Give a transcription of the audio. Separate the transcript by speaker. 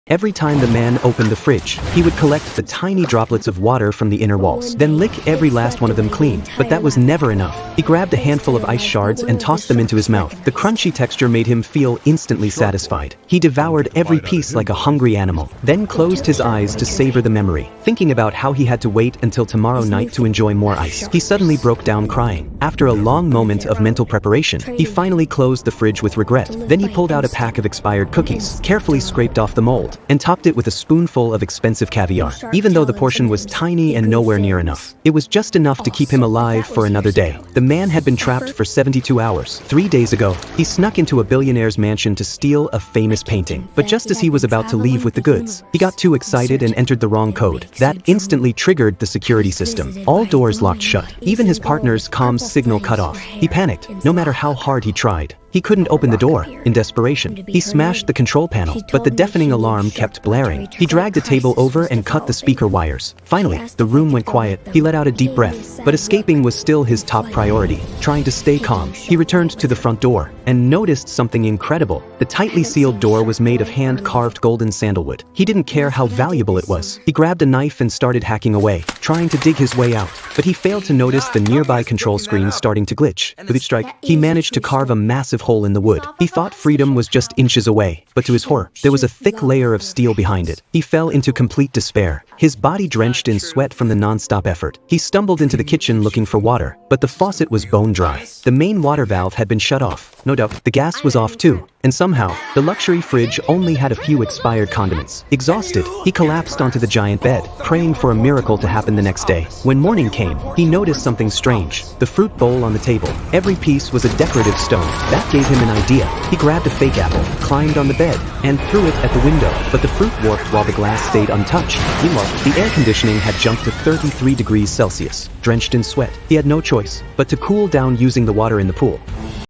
Speaker 1: Every time the man opened the fridge, he would collect the tiny droplets of water from the inner walls, then lick every last one of them clean. But that was never enough. He grabbed a handful of ice shards and tossed them into his mouth. The crunchy texture made him feel instantly satisfied. He devoured every piece like a hungry animal, then closed his eyes to savor the memory, thinking about how he had to wait until tomorrow night to enjoy more ice. He suddenly broke down crying. After a long moment of mental preparation, he finally closed the fridge with regret. Then he pulled out a pack of expired cookies, carefully scraped off the mold, and topped it with a spoonful of expensive caviar. Even though the portion was tiny and nowhere near enough, it was just enough to keep him alive for another day. The man had been trapped for 72 hours. 3 days ago, he snuck into a billionaire's mansion to steal a famous painting. But just as he was about to leave with the goods, he got too excited and entered the wrong code. That instantly triggered the security system. All doors locked shut. Even his partner's comms signal cut off. He panicked, no matter how hard he tried. He couldn't open the door. In desperation, he smashed the control panel, but the deafening alarm kept blaring. He dragged a table over and cut the speaker wires. Finally, the room went quiet. He let out a deep breath, but escaping was still his top priority. Trying to stay calm, he returned to the front door and noticed something incredible. The tightly sealed door was made of hand-carved golden sandalwood. He didn't care how valuable it was. He grabbed a knife and started hacking away, trying to dig his way out, but he failed to notice the nearby control screen starting to glitch. With each strike, he managed to carve a massive hole in the wood. He thought freedom was just inches away, but to his horror, there was a thick layer of steel behind it. He fell into complete despair, his body drenched in sweat from the non-stop effort. He stumbled into the kitchen looking for water, but the faucet was bone dry. The main water valve had been shut off. No doubt, the gas was off too. And somehow, the luxury fridge only had a few expired condiments. Exhausted, he collapsed onto the giant bed, praying for a miracle to happen the next day. When morning came, he noticed something strange. The fruit bowl on the table. Every piece was a decorative stone. That gave him an idea. He grabbed a fake apple, climbed on the bed, and threw it at the window. But the fruit warped while the glass stayed untouched. Meanwhile, the air conditioning had jumped to 33 degrees Celsius. Drenched in sweat, he had no choice but to cool down using the water in the pool.